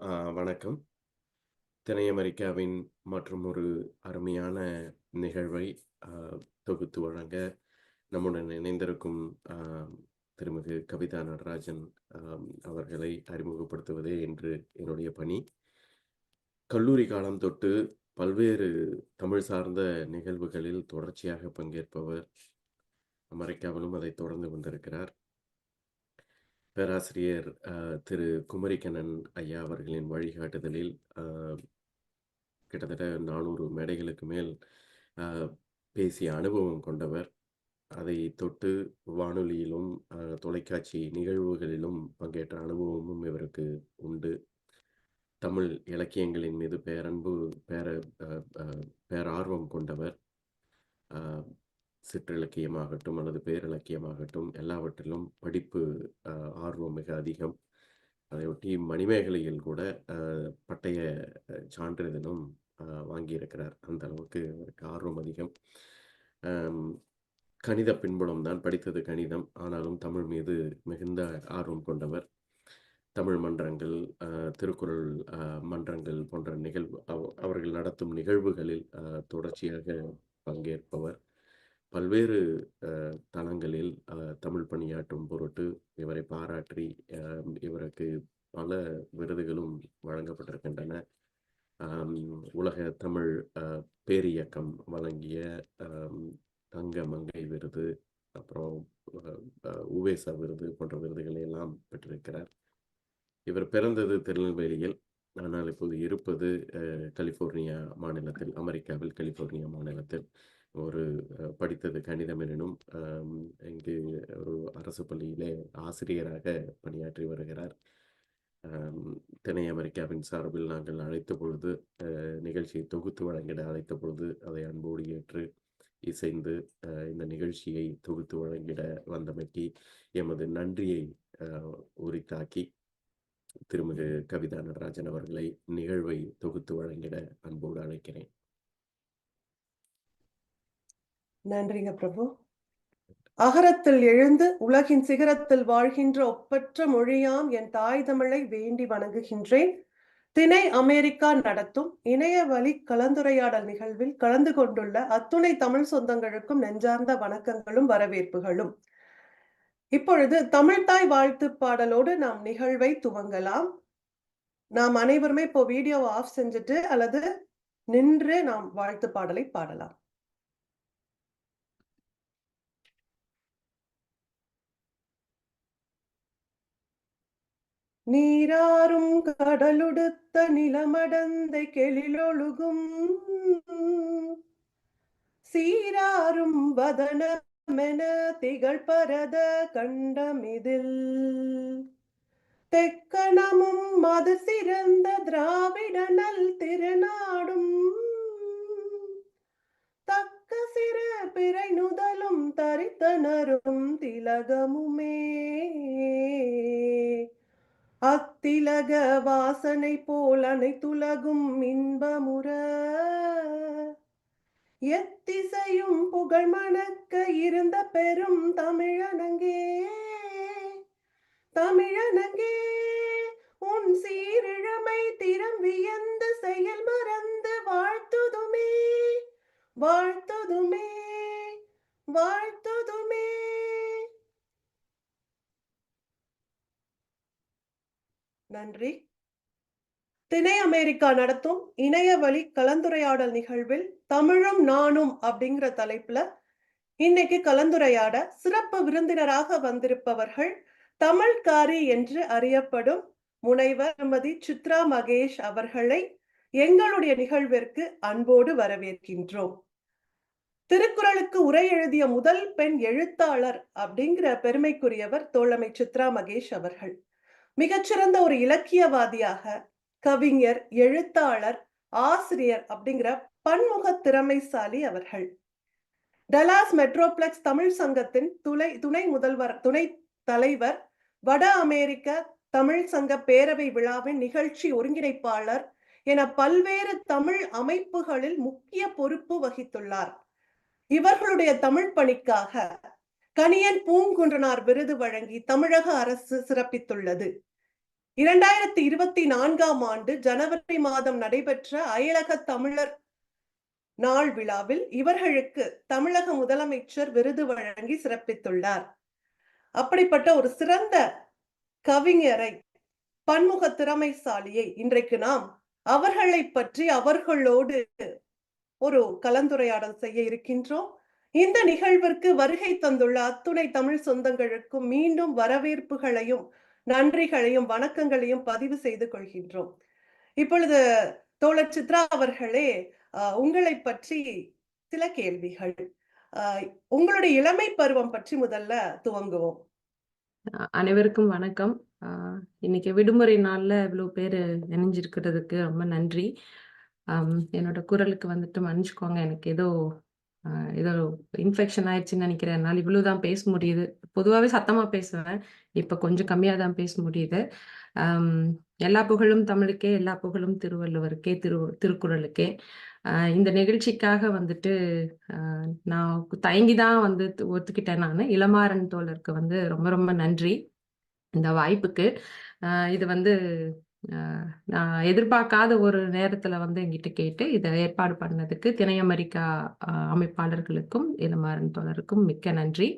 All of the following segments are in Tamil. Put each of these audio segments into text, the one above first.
வணக்கம். தென்னை அமெரிக்காவின் மற்றும் ஒரு அருமையான நிகழ்வை அ தொகுத்து வழங்க நம்முடன் இணைந்திருக்கும் அ திருமிகு கவிதா நடராஜன் அவர்களை அறிமுகப்படுத்துவதே இன்று என்னுடைய பணி. கல்லூரி காலம் தொட்டு பல்வேறு தமிழ் சார்ந்த நிகழ்வுகளில் தொடர்ச்சியாக பங்கேற்பவர். அமெரிக்காவிலும் அதை தொடர்ந்து கொண்டிருக்கிறார். பேராசிரியர் திரு குமரிக்கண்ணன் ஐயா அவர்களின் வழிகாட்டுதலில் கிட்டத்தட்ட 400 மேடைகளுக்கு மேல் அ பேசிய அனுபவம் கொண்டவர். அதை தொட்டு வானொலியிலும், தொலைக்காட்சி நிகழ்வுகளிலும் பங்கேற்ற அனுபவமும் இவருக்கு உண்டு. தமிழ் இலக்கியங்களின் மீது பேரன்பு, பேர அ அ பேரார்வம் கொண்டவர். அ சிற்றிலக்கியமாகட்டும் அல்லது பேரிலக்கியமாகட்டும் எல்லாவற்றிலும் படிப்பு அ ஆர்வம் மிக அதிகம். அதையொட்டி மணிமேகலையில் கூட அ பட்டய சான்றிதழும் வாங்கியிருக்கிறார். அந்த அளவுக்கு அவருக்கு ஆர்வம் அதிகம். அம் கணித பின்புலம் தான், படித்தது கணிதம். ஆனாலும் தமிழ் மீது மிகுந்த ஆர்வம் கொண்டவர். தமிழ் மன்றங்கள், திருக்குறள் மன்றங்கள் போன்ற அவர்கள் நடத்தும் நிகழ்வுகளில் தொடர்ச்சியாக பங்கேற்பவர். பல்வேறு தளங்களில் தமிழ் பணியாற்றும் பொருட்டு இவரை பாராட்டி இவருக்கு பல விருதுகளும் வழங்கப்பட்டிருக்கின்றன. உலக தமிழ் பேரியக்கம் வழங்கிய தங்க மங்கை விருது, அப்புறம் உவேசா விருது போன்ற விருதுகளை எல்லாம் பெற்றிருக்கிறார். இவர் பிறந்தது திருநெல்வேலியில், ஆனால் இப்போது இருப்பது கலிஃபோர்னியா மாநிலத்தில், அமெரிக்காவில் கலிஃபோர்னியா மாநிலத்தில். ஒரு படித்தது கணிதம் எனினும் இங்கு ஒரு அரசு பள்ளியிலே ஆசிரியராக பணியாற்றி வருகிறார். தென்னை அமெரிக்காவின் சார்பில் நாங்கள் அழைத்த பொழுது, நிகழ்ச்சியை தொகுத்து வழங்கிட அழைத்த பொழுது அதை அன்போடு ஏற்று இசைந்து இந்த நிகழ்ச்சியை தொகுத்து வழங்கிட வந்தமைக்கு எமது நன்றியை உரித்தாக்கி திருமிகு கவிதா நடராஜன் அவர்களை நிகழ்வை தொகுத்து வழங்கிட அன்போடு அழைக்கிறேன். நன்றிங்க பிரபு. அகரத்தில் எழுந்து உலகின் சிகரத்தில் வாழ்கின்ற ஒப்பற்ற மொழியாம் என் தாய் தமிழை வேண்டி வணங்குகின்றேன். திணை அமெரிக்கா நடத்தும் இணைய வழி கலந்துரையாடல் நிகழ்வில் கலந்து கொண்டுள்ள அத்துணை தமிழ் சொந்தங்களுக்கும் நெஞ்சார்ந்த வணக்கங்களும் வரவேற்புகளும். இப்பொழுது தமிழ்தாய் வாழ்த்து பாடலோடு நாம் நிகழ்வை துவங்கலாம். நாம் அனைவருமே இப்போ வீடியோவை ஆஃப் செஞ்சுட்டு அல்லது நின்று நாம் வாழ்த்து பாடலை பாடலாம். நீராறும் கடலுடுத்த நிலமடந்தை கெழிலொழுகும் சீராறும் வதனமென திகழ் பரத கண்டமிதில் தெக்கணமும் மது சிறந்த திராவிடனல் திருநாடும் தக்க சிறு பிறை நுதலும் தரித்தனரும் திலகமுமே அத்திலக வாசனை போல் அனைத்துலகும் இன்பமுற எத்திசையும் புகழ் மணக்க இருந்த பெரும் தமிழனங்கே தமிழனங்கே உன் சீரிழமை திறம் வியந்து செயல் மறந்து வாழ்த்துதுமே வாழ்த்துதுமே வாழ்த்துதுமே. நன்றி. திணை அமெரிக்கா நடத்தும் இணைய வழி கலந்துரையாடல் நிகழ்வில் தமிழும் நானும் அப்படிங்கிற தலைப்புல இன்னைக்கு கலந்துரையாட சிறப்பு விருந்தினராக வந்திருப்பவர்கள் தமிழ்காரி என்று அறியப்படும் முனைவர் திருமதி சித்ரா மகேஷ் அவர்களை எங்களுடைய நிகழ்விற்கு அன்போடு வரவேற்கின்றோம். திருக்குறளுக்கு உரை எழுதிய முதல் பெண் எழுத்தாளர் அப்படிங்கிற பெருமைக்குரியவர் தோழமை சித்ரா மகேஷ் அவர்கள். மிகச்சிறந்த ஒரு இலக்கியவாதியாக, கவிஞர், எழுத்தாளர், ஆசிரியர் அப்படிங்கிற பன்முக திறமைசாலி அவர்கள். டலாஸ் மெட்ரோப்ளெக்ஸ் தமிழ் சங்கத்தின் துணை தலைவர், வட அமெரிக்க தமிழ் சங்க பேரவை விழாவின் நிகழ்ச்சி ஒருங்கிணைப்பாளர் என பல்வேறு தமிழ் அமைப்புகளில் முக்கிய பொறுப்பு வகித்துள்ளார். இவர்களுடைய தமிழ் பணிக்காக கணியன் பூங்குன்றனார் விருது வழங்கி தமிழக அரசு சிறப்பித்துள்ளது. 2024ஆம் ஆண்டு ஜனவரி மாதம் நடைபெற்ற அயலக தமிழர் நாள் விழாவில் இவர்களுக்கு தமிழக முதலமைச்சர் விருது வழங்கி சிறப்பித்துள்ளார். அப்படிப்பட்ட ஒரு சிறந்த கவிஞரை, பன்முக திறமைசாலியை இன்றைக்கு நாம் அவர்களை பற்றி அவர்களோடு ஒரு கலந்துரையாடல் செய்ய இருக்கின்றோம். இந்த நிகழ்விற்கு வருகை தந்துள்ள அத்துணை தமிழ் சொந்தங்களுக்கும் மீண்டும் வரவேற்புகளையும் நன்றிகளையும் வணக்கங்களையும் பதிவு செய்து கொள்கின்றோம். இப்பொழுது தோழர் சித்ரா அவர்களே, உங்களை பற்றி சில கேள்விகள். உங்களுடைய இளமை பருவம் பற்றி முதல்ல துவங்குவோம். அனைவருக்கும் வணக்கம். இன்னைக்கு விடுமுறை நாள்ல இவ்வளவு பேர் இணைஞ்சிருக்கிறதுக்கு ரொம்ப நன்றி. என்னோட குரலுக்கு வந்துட்டு மன்னிச்சுக்கோங்க, எனக்கு ஏதோ இன்ஃபெக்ஷன் ஆயிடுச்சுன்னு நினைக்கிறேன். என்னால் இவ்வளவுதான் பேச முடியுது. பொதுவாகவே சத்தமா பேசுவேன், இப்ப கொஞ்சம் கம்மியா தான் பேச முடியுது. எல்லா புகழும் தமிழுக்கே, எல்லா புகழும் திருவள்ளுவருக்கே, திருக்குறளுக்கே. இந்த நிகழ்ச்சிக்காக வந்துட்டு நான் தயங்கிதான் வந்து ஒத்துக்கிட்டேன். நான் இளமாறன் தோழருக்கு வந்து ரொம்ப ரொம்ப நன்றி இந்த வாய்ப்புக்கு. இது வந்து நான் எதிர்பார்க்காத ஒரு நேரத்துல வந்து என்கிட்ட கேட்டு இதை ஏற்பாடு பண்ணதுக்கு திணை அமெரிக்கா அமைப்பாளர்களுக்கும் இளமாறன் தோழருக்கும் மிக்க நன்றி.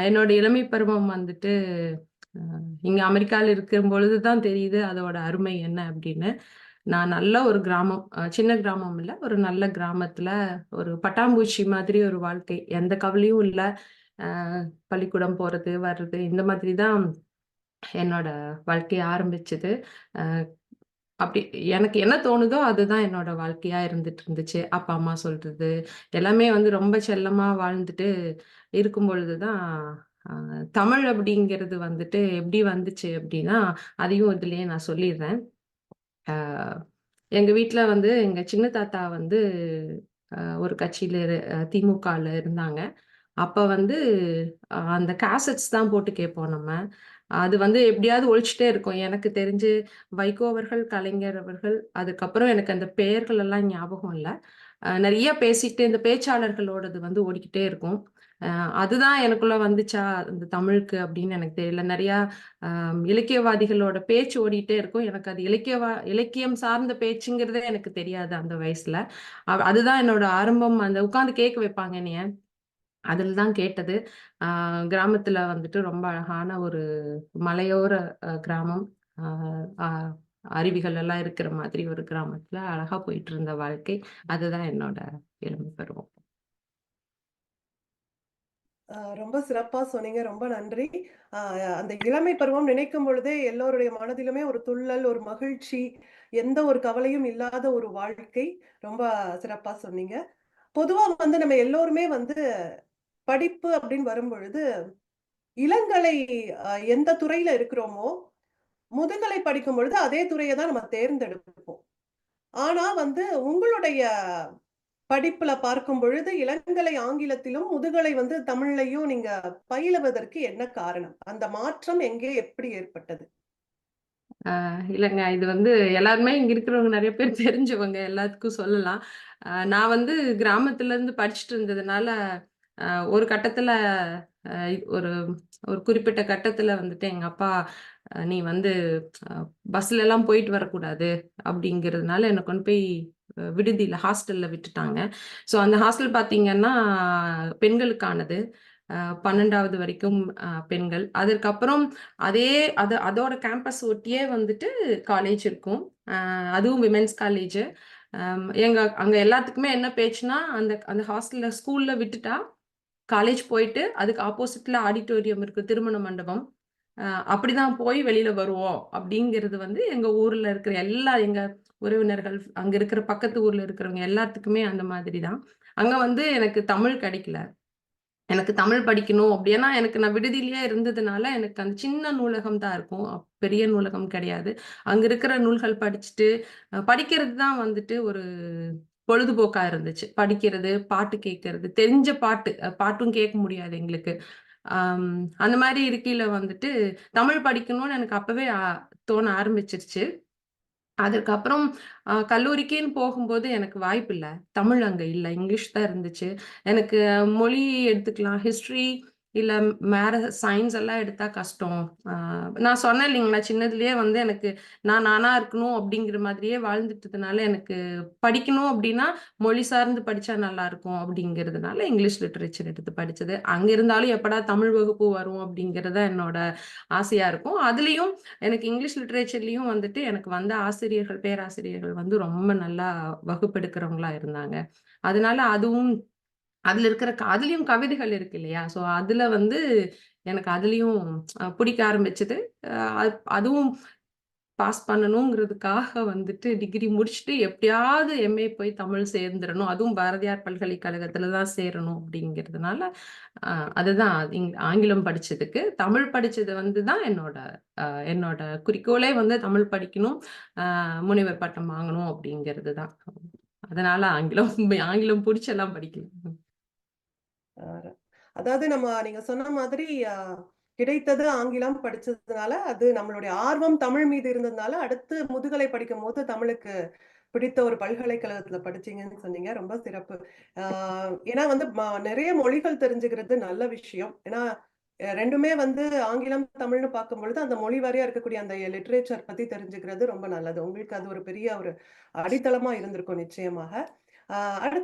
என்னோட இளமை பருவம் வந்துட்டு இங்க அமெரிக்காவில் இருக்கும் பொழுதுதான் தெரியுது அதோட அருமை என்ன அப்படின்னு. நான் நல்ல ஒரு கிராமம், சின்ன கிராமம் இல்லை, ஒரு நல்ல கிராமத்துல ஒரு பட்டாம்பூச்சி மாதிரி ஒரு வாழ்க்கை, எந்த கவலையும் இல்லை. பள்ளிக்கூடம் போறது வர்றது இந்த மாதிரி தான் என்னோட வாழ்க்கைய ஆரம்பிச்சது. அப்படி எனக்கு என்ன தோணுதோ அதுதான் என்னோட வாழ்க்கையா இருந்துட்டு இருந்துச்சு. அப்பா அம்மா சொல்றது எல்லாமே வந்து ரொம்ப செல்லமா வாழ்ந்துட்டு இருக்கும் பொழுதுதான் தமிழ் அப்படிங்கிறது வந்துட்டு எப்படி வந்துச்சு அப்படின்னா, அதையும் இதுலயே நான் சொல்லிடுறேன். எங்க வீட்டுல வந்து எங்க சின்ன தாத்தா வந்து ஒரு கட்சியில திமுகல இருந்தாங்க. அப்ப வந்து அந்த கேசட்ஸ் தான் போட்டு கேட்போம் நம்ம. அது வந்து எப்படியாவது ஒழிச்சுட்டே இருக்கும். எனக்கு தெரிஞ்சு வைகோ அவர்கள், கலைஞர் அவர்கள், அதுக்கப்புறம் எனக்கு அந்த பெயர்கள் எல்லாம் ஞாபகம் இல்லை. நிறைய பேசிட்டு இந்த பேச்சாளர்களோடது வந்து ஓடிக்கிட்டே இருக்கும். அதுதான் எனக்குள்ள வந்துச்சா அந்த தமிழுக்கு அப்படின்னு எனக்கு தெரியல. நிறைய இலக்கியவாதிகளோட பேச்சு ஓடிட்டே இருக்கும். எனக்கு அது இலக்கியம் சார்ந்த பேச்சுங்கிறதே எனக்கு தெரியாது அந்த வயசுல. அதுதான் என்னோட ஆரம்பம். அந்த உட்கார்ந்து கேட்க வைப்பாங்க என்னைய, அதில் தான் கேட்டது. கிராமத்துல வந்துட்டு ரொம்ப அழகான ஒரு மலையோர கிராமம், அருவிகள் எல்லாம் இருக்கிற மாதிரி ஒரு கிராமத்துல அழகா போயிட்டு இருந்த வாழ்க்கை. அதுதான் என்னோட இளமை பருவம். ரொம்ப சிறப்பா சொன்னீங்க. ரொம்ப நன்றி. அந்த இளமை பருவம் நினைக்கும் பொழுதே எல்லோருடைய மனதிலுமே ஒரு துள்ளல், ஒரு மகிழ்ச்சி, எந்த ஒரு கவலையும் இல்லாத ஒரு வாழ்க்கை. ரொம்ப சிறப்பா சொன்னீங்க. பொதுவா வந்து நம்ம எல்லோருமே வந்து படிப்பு அப்படின்னு வரும்பொழுது இளங்கலை எந்த துறையில இருக்கிறோமோ, முதுகலை படிக்கும் பொழுது அதே துறையை தான் நம்ம தேர்ந்தெடுப்போம். ஆனா வந்து உங்களுடைய படிப்புல பார்க்கும் பொழுது இளங்கலை ஆங்கிலத்திலும், முதுகலை வந்து தமிழ்லையும் நீங்க பயிலுவதற்கு என்ன காரணம்? அந்த மாற்றம் எங்கே எப்படி ஏற்பட்டது? இல்லைங்க, இது வந்து எல்லாருமே இங்க இருக்கிறவங்க நிறைய பேர் தெரிஞ்சவங்க, எல்லாத்துக்கும் சொல்லலாம். நான் வந்து கிராமத்துல இருந்து படிச்சுட்டு இருந்ததுனால ஒரு கட்டத்துல ஒரு ஒரு குறிப்பிட்ட கட்டத்துல வந்துட்டு எங்க அப்பா நீ வந்து பஸ்ல எல்லாம் போயிட்டு வரக்கூடாது அப்படிங்கிறதுனால என்னை கொண்டு போய் விடுதியில ஹாஸ்டல்ல விட்டுட்டாங்க. ஸோ அந்த ஹாஸ்டல் பார்த்தீங்கன்னா பெண்களுக்கானது. 12வது வரைக்கும் பெண்கள். அதற்கப்புறம் அதோட கேம்பஸ் ஒட்டியே வந்துட்டு காலேஜ் இருக்கும். அதுவும் விமென்ஸ் காலேஜ். அங்க எல்லாத்துக்குமே என்ன பேச்சுன்னா, அந்த அந்த ஹாஸ்டல்ல ஸ்கூல்ல விட்டுட்டா காலேஜ் போயிட்டு அதுக்கு ஆப்போசிட்ல ஆடிட்டோரியம் இருக்கு, திருமண மண்டபம். அப்படிதான் போய் வெளியில வருவோம் அப்படிங்கிறது வந்து எங்க ஊர்ல இருக்கிற எங்க உறவினர்கள், அங்க இருக்கிற பக்கத்து ஊர்ல இருக்கிறவங்க எல்லாத்துக்குமே அந்த மாதிரி தான். அங்க வந்து எனக்கு தமிழ் கிடைக்கல. எனக்கு தமிழ் படிக்கணும் அப்படின்னா, எனக்கு நான் விடுதியிலேயே இருந்ததுனால எனக்கு அந்த சின்ன நூலகம் தான் இருக்கும். பெரிய நூலகம் கிடையாது. அங்க இருக்கிற நூல்கள் படிச்சுட்டு படிக்கிறது தான் வந்துட்டு ஒரு பொழுதுபோக்கா இருந்துச்சு. படிக்கிறது, பாட்டு கேட்கறது, தெரிஞ்ச பாட்டும் கேட்க முடியாது எங்களுக்கு. அந்த மாதிரி இருக்கையில வந்துட்டு தமிழ் படிக்கணும்னு எனக்கு அப்பவே தோண ஆரம்பிச்சிருச்சு. அதுக்கப்புறம் கல்லூரிக்குன்னு போகும்போது எனக்கு வாய்ப்பு இல்ல. தமிழ் அங்க இல்ல. இங்கிலீஷ் தான் இருந்துச்சு. எனக்கு மொழி எடுத்துக்கலாம். ஹிஸ்டரி, இல்ல வேற சயின்ஸ் எல்லாம் எடுத்தா கஷ்டம். நான் சொன்னேன் இல்லைங்களா, சின்னதுலயே வந்து எனக்கு நானா இருக்கணும் அப்படிங்கிற மாதிரியே வாழ்ந்துட்டதுனால, எனக்கு படிக்கணும் அப்படின்னா மொழி சார்ந்து படிச்சா நல்லா இருக்கும் அப்படிங்கிறதுனால இங்கிலீஷ் லிட்டரேச்சர் எடுத்து படிச்சது. அங்க இருந்தாலும் எப்படா தமிழ் வகுப்பு வரும் அப்படிங்கிறது தான் என்னோட ஆசையா இருக்கும். அதுலயும் எனக்கு இங்கிலீஷ் லிட்டரேச்சர்லயும் வந்துட்டு எனக்கு வந்த ஆசிரியர்கள், பேராசிரியர்கள் வந்து ரொம்ப நல்லா வகுப்பெடுக்கிறவங்களா இருந்தாங்க. அதனால அதுல இருக்கிற அதுலயும் கவிதைகள் இருக்கு இல்லையா? ஸோ அதுல வந்து எனக்கு அதுலயும் பிடிக்க ஆரம்பிச்சது. அதுவும் பாஸ் பண்ணணுங்கிறதுக்காக வந்துட்டு டிகிரி முடிச்சுட்டு எப்படியாவது எம்ஏ போய் தமிழ் சேர்ந்துரணும். அதுவும் பாரதியார் பல்கலைக்கழகத்துல தான் சேரணும் அப்படிங்கிறதுனால, அதுதான் ஆங்கிலம் படிச்சதுக்கு. தமிழ் படிச்சது வந்து தான் என்னோட குறிக்கோளே வந்து தமிழ் படிக்கணும், முனைவர் பட்டம் வாங்கணும் அப்படிங்கிறது தான். அதனால ஆங்கிலம் புடிச்செல்லாம் படிக்கல. அ அதாவது நீங்க சொன்ன மாதிரி கிடைத்தது ஆங்கிலம் படிச்சதுனால, அது நம்மளுடைய ஆர்வம் தமிழ் மீது இருந்ததுனால, அடுத்து முதுகலை படிக்கும்போது தமிழுக்கு பிடித்த ஒரு பல்கலைக்கழகத்துல படிச்சீங்கன்னு சொன்னீங்க. ரொம்ப சிறப்பு. ஆ ஏன்னா வந்து நெறைய மொழிகள் தெரிஞ்சுக்கிறது நல்ல விஷயம். ஏன்னா 2மே வந்து ஆங்கிலம், தமிழ்னு பார்க்கும்பொழுது, அந்த மொழி வாரியா இருக்கக்கூடிய அந்த லிட்டரேச்சர் பத்தி தெரிஞ்சுக்கிறது ரொம்ப நல்லது. உங்களுக்கு அது ஒரு பெரிய ஒரு அடித்தளமா இருந்திருக்கும் நிச்சயமாக. அடுத்து